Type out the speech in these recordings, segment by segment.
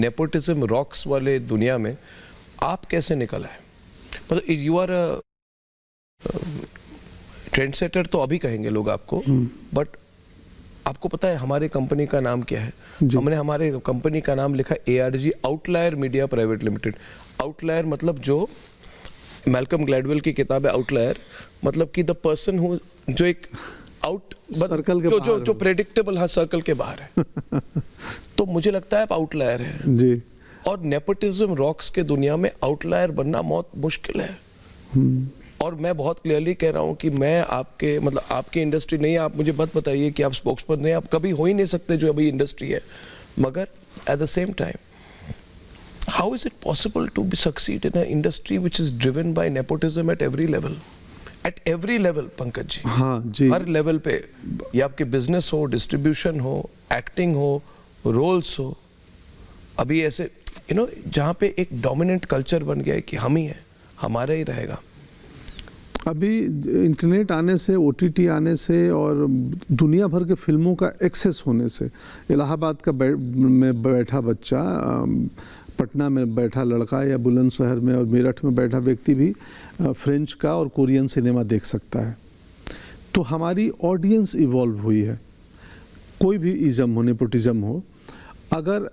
Nepotism rocks वाले दुनिया में आप कैसे निकल आए? मतलब you are a trend setter तो अभी कहेंगे लोग आपको, बट आपको पता है हमारे कंपनी का नाम क्या है? हमने हमारे कंपनी का नाम लिखा ARG, outlier media private limited. Outlier मतलब जो मैल्कम ग्लैडवेल की किताब है आउटलायर, मतलब कि द पर्सन हु जो एक आउट सर्कल के जो प्रेडिक्टेबल, हाँ, सर्कल के बाहर है। तो मुझे लगता है आप आउटलायर हैं जी। और नेपोटिज्म रॉक्स के दुनिया में आउटलायर बनना बहुत मुश्किल है। और मैं बहुत क्लियरली कह रहा हूँ कि मैं आपके मतलब आपकी इंडस्ट्री नहीं है, आप मुझे मत बताइए कि आप स्पोक्सपर्सन नहीं, आप कभी हो ही नहीं सकते जो अभी इंडस्ट्री है, मगर at the same time how is it possible to be succeed in a industry which is driven by nepotism at every level? At every level Pankaj ji, हाँ जी, हर लेवल पे, ये आपके बिजनेस हो, डिस्ट्रीब्यूशन हो, एक्टिंग हो, रोल्स हो, अभी ऐसे जहाँ पे एक डोमिनेंट कल्चर बन गया है कि हम ही हैं, हमारा ही रहेगा। अभी इंटरनेट आने से, OTT आने से और दुनिया भर के फिल्मों का एक्सेस होने से, इलाहाबाद का में बैठा बच्चा, पटना में बैठा लड़का या बुलंदशहर में और मेरठ में बैठा व्यक्ति भी फ्रेंच का और कोरियन सिनेमा देख सकता है। तो हमारी ऑडियंस इवॉल्व हुई है। कोई भी इज़म हो, नेपोटिज्म हो, अगर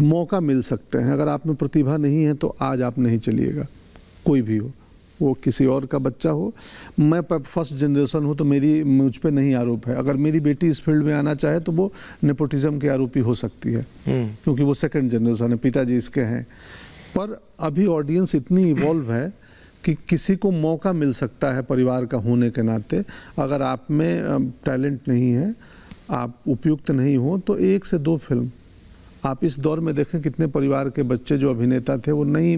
मौका मिल सकते हैं, अगर आप में प्रतिभा नहीं है तो आज आप नहीं चलिएगा, कोई भी हो, वो किसी और का बच्चा हो। मैं फर्स्ट जनरेशन हूँ तो मुझ पे नहीं आरोप है। अगर मेरी बेटी इस फील्ड में आना चाहे तो वो नेपोटिज्म के आरोपी हो सकती है, क्योंकि वो सेकंड जनरेशन है, पिताजी इसके हैं। पर अभी ऑडियंस इतनी इवॉल्व है कि किसी को मौका मिल सकता है परिवार का होने के नाते। अगर आप में टैलेंट नहीं है, आप उपयुक्त नहीं हो, तो 1 से 2 फिल्म आप इस दौर में देखें, कितने परिवार के बच्चे जो अभिनेता थे वो नहीं,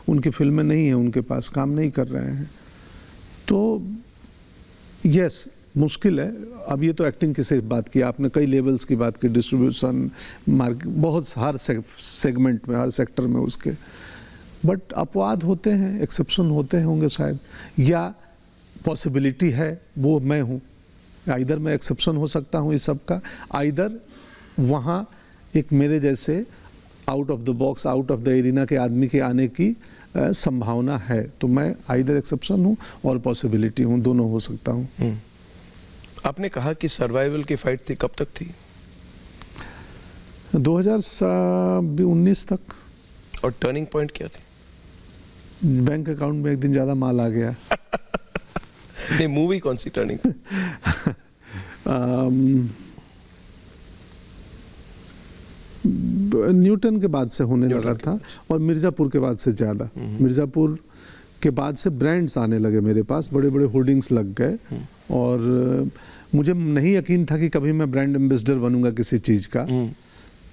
उनकी फिल्में नहीं है, उनके पास काम नहीं कर रहे हैं। तो यस, मुश्किल है। अब ये तो एक्टिंग की सिर्फ बात की आपने, कई लेवल्स की बात की, डिस्ट्रीब्यूशन, मार्केट, बहुत हर सेगमेंट में, हर सेक्टर में उसके। बट अपवाद होते हैं, एक्सेप्शन होते होंगे शायद, या पॉसिबिलिटी है वो मैं हूँ। आइदर मैं एक्सेप्शन हो सकता हूँ इस सब का, आइदर वहाँ एक मेरे जैसे out of the box, out of the arena के आदमी के आने की संभावना है। तो मैं आइदर एक्सेप्शन हूँ और पॉसिबिलिटी हूँ, दोनों हो सकता हूँ। आपने कहा कि सर्वाइवल की फाइट थी, कब तक थी? 2019 तक। और टर्निंग पॉइंट क्या थी? बैंक अकाउंट में एक दिन ज़्यादा माल आ गया। नहीं, मूवी कौन सी टर्निंग? न्यूटन के बाद से होने लगा था, और मिर्ज़ापुर के बाद से ज़्यादा। मिर्ज़ापुर के बाद से ब्रांड्स आने लगे मेरे पास, बड़े बड़े होर्डिंग्स लग गए, और मुझे नहीं यकीन था कि कभी मैं ब्रांड एम्बेसडर बनूंगा किसी चीज़ का।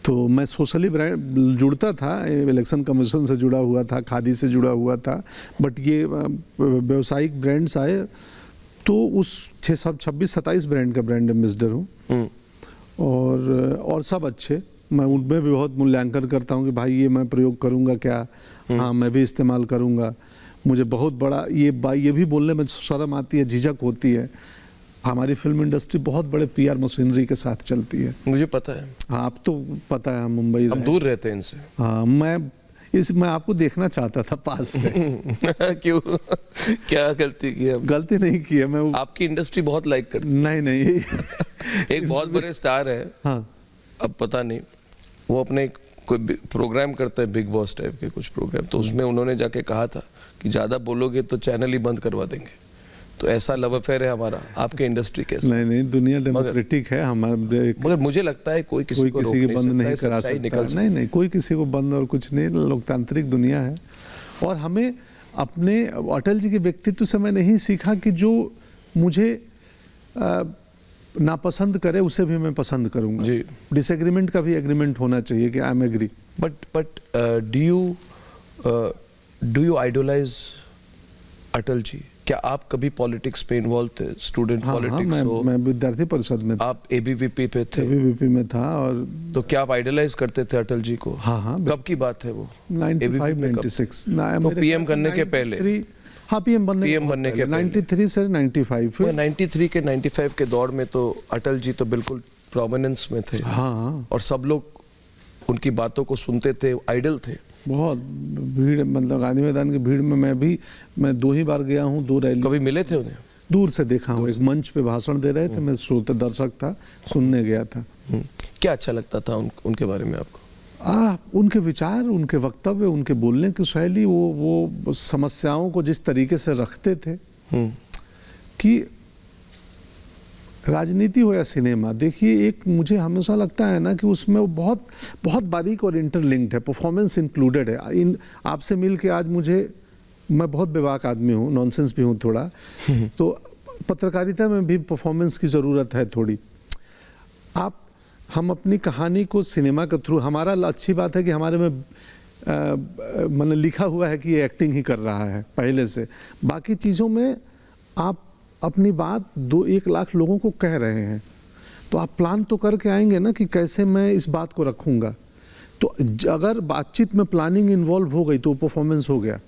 तो मैं सोशली ब्रांड जुड़ता था, इलेक्शन कमीशन से जुड़ा हुआ था, खादी से जुड़ा हुआ था, बट ये व्यावसायिक ब्रांड्स आए तो उस 26-27 ब्रांड का ब्रांड एम्बेसडर हूँ। और सब अच्छे, मैं उनमें भी बहुत मूल्यांकन करता हूँ कि भाई ये मैं प्रयोग करूँगा क्या, हाँ मैं भी इस्तेमाल करूँगा। मुझे बहुत बड़ा ये भी बोलने में शर्म आती है, झिझक होती है। हमारी फिल्म इंडस्ट्री बहुत बड़े PR मशीनरी के साथ चलती है। मुझे पता है। हाँ, आप तो पता है, हम मुंबई, हम दूर रहते हैं इनसे। हाँ, मैं आपको देखना चाहता था पास से। क्यों? क्या गलती की है? गलती नहीं की है, मैं आपकी इंडस्ट्री बहुत लाइक करती है। नहीं एक बहुत बड़े स्टार है, हाँ, अब पता नहीं, वो अपने कोई प्रोग्राम करता है, बिग बॉस टाइप के कुछ प्रोग्राम, तो उसमें उन्होंने जाके कहा था कि ज़्यादा बोलोगे तो चैनल ही बंद करवा देंगे। तो ऐसा लव अफेयर है हमारा आपके इंडस्ट्री के साथ। नहीं, दुनिया डेमोक्रेटिक है हमारे, मगर मुझे लगता है कोई किसी को बंद नहीं करा सकता। नहीं, कोई किसी को बंद और कुछ नहीं, लोकतांत्रिक दुनिया है। और हमें अपने अटल जी के व्यक्तित्व से मैंने नहीं सीखा कि जो मुझे नापसंद करे उसे भी मैं पसंद करूंगा जी। डिसएग्रीमेंट का भी एग्रीमेंट होना चाहिए कि I am agree. But do you idolize Atal ji? क्या आप कभी पॉलिटिक्स पे इन्वॉल्व थे? स्टूडेंट पॉलिटिक्स हो? मैं विद्यार्थी परिषद में, आप ABVP पे थे? ABVP में था। और तो क्या आप आइडलाइज करते थे अटल जी को? हाँ। कब की बात है वो? 95-96 तो PM करने के पहले? हाँ, PM बनने के 93 से 95। 93 के 95 के दौर में तो अटल जी तो बिल्कुल प्रोमिनेंस में थे। हाँ, और सब लोग उनकी बातों को सुनते थे, आइडल थे। बहुत भीड़, मतलब गांधी मैदान की भीड़ में मैं 2 ही बार गया हूँ, 2 रैली। कभी मिले थे उन्हें? दूर से देखा हूँ, एक मंच पे भाषण दे रहे थे, मैं श्रोता दर्शक था, सुनने गया था। क्या अच्छा लगता था उनके बारे में आपको? उनके विचार, उनके वक्तव्य, उनके बोलने की शैली, वो समस्याओं को जिस तरीके से रखते थे कि राजनीति हो या सिनेमा, देखिए एक मुझे हमेशा लगता है ना कि उसमें वो बहुत बहुत बारीक और इंटरलिंक्ड है, परफॉर्मेंस इंक्लूडेड है। इन आपसे मिल के आज मैं बहुत बेबाक आदमी हूँ, नॉनसेंस भी हूँ थोड़ा, तो पत्रकारिता में भी परफॉर्मेंस की ज़रूरत है थोड़ी। हम अपनी कहानी को सिनेमा के थ्रू, हमारा अच्छी बात है कि हमारे में मैंने लिखा हुआ है कि ये एक्टिंग ही कर रहा है पहले से। बाकी चीज़ों में आप अपनी बात 2-1 लाख लोगों को कह रहे हैं, तो आप प्लान तो करके आएंगे ना कि कैसे मैं इस बात को रखूँगा। तो अगर बातचीत में प्लानिंग इन्वॉल्व हो गई तो परफॉर्मेंस हो गया।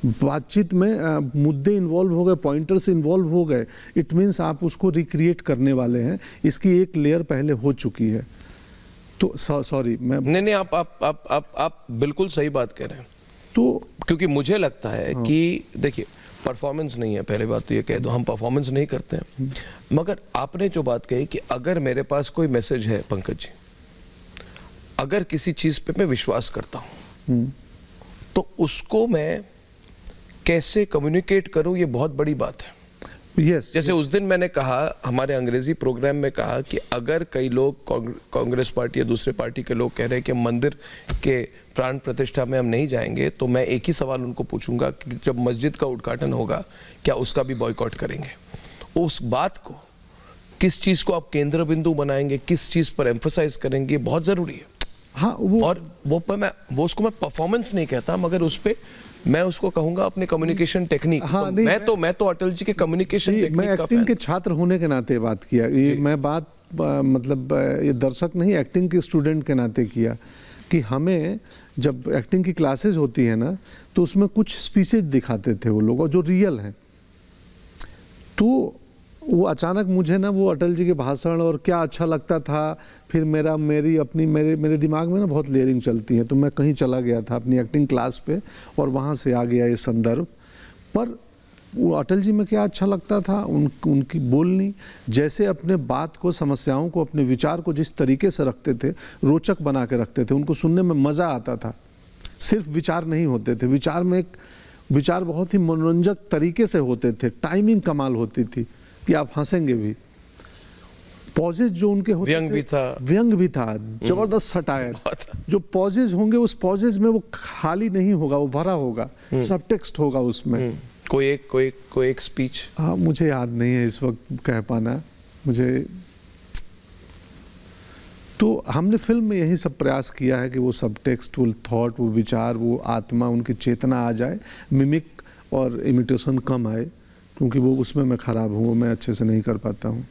बातचीत में मुद्दे इन्वॉल्व हो गए, पॉइंटर्स इन्वॉल्व हो गए, इट मीन्स आप उसको रिक्रिएट करने वाले हैं। इसकी एक लेयर पहले हो चुकी है। तो सॉरी मैं नहीं, आप बिल्कुल सही बात कह रहे हैं। तो क्योंकि मुझे लगता है कि देखिए, परफॉर्मेंस नहीं है, पहले बात तो ये कह दो, हम परफॉर्मेंस नहीं करते हैं। मगर आपने जो बात कही कि अगर मेरे पास कोई मैसेज है पंकज जी, अगर किसी चीज़ पे मैं विश्वास करता हूँ तो उसको मैं कैसे कम्युनिकेट करूं, ये बहुत बड़ी बात है। जैसे उस दिन मैंने कहा, हमारे अंग्रेजी प्रोग्राम में कहा कि अगर कई लोग कांग्रेस पार्टी या दूसरे पार्टी के लोग कह रहे हैं कि मंदिर के प्राण प्रतिष्ठा में हम नहीं जाएंगे, तो मैं एक ही सवाल उनको पूछूंगा कि जब मस्जिद का उद्घाटन होगा क्या उसका भी बॉयकॉट करेंगे? उस बात को, किस चीज़ को आप केंद्र बिंदु बनाएंगे, किस चीज़ पर एम्फसाइज करेंगे, बहुत ज़रूरी है। हाँ, और उसको मैं परफॉर्मेंस नहीं कहता, मगर उस पर मैं उसको कहूंगा अपने कम्युनिकेशन टेक्निक। हाँ, तो मैं तो अटल जी के कम्युनिकेशन टेक्निक मैं का एक्टिंग के छात्र होने के नाते बात किया। ये मैं बात मतलब ये दर्शक नहीं, एक्टिंग के स्टूडेंट के नाते किया कि हमें जब एक्टिंग की क्लासेस होती है ना, तो उसमें कुछ स्पीचेज दिखाते थे वो लोग, और जो रियल हैं। तो वो अचानक मुझे ना वो अटल जी के भाषण और क्या अच्छा लगता था, फिर मेरे दिमाग में ना बहुत लेयरिंग चलती है, तो मैं कहीं चला गया था अपनी एक्टिंग क्लास पे, और वहाँ से आ गया ये संदर्भ। पर वो अटल जी में क्या अच्छा लगता था, उनकी बोलनी, जैसे अपने बात को, समस्याओं को, अपने विचार को जिस तरीके से रखते थे, रोचक बना के रखते थे, उनको सुनने में मज़ा आता था। सिर्फ विचार नहीं होते थे, विचार बहुत ही मनोरंजक तरीके से होते थे, टाइमिंग कमाल होती थी कि आप हंसेंगे भी। पॉजेज जो उनके होते थे, व्यंग भी था, जबरदस्त सटायर। जो पॉजेज होंगे, उस पॉजेज में वो खाली नहीं होगा, वो भरा होगा, सब टेक्स्ट होगा उसमें। कोई एक स्पीच, हाँ, मुझे याद नहीं है इस वक्त कह पाना मुझे। तो हमने फिल्म में यही सब प्रयास किया है कि वो सब टेक्स्ट, वो थॉट, वो विचार, वो आत्मा, उनकी चेतना आ जाए, मिमिक और इमिटेशन कम आए, क्योंकि वो उसमें मैं खराब हूँ, मैं अच्छे से नहीं कर पाता हूँ।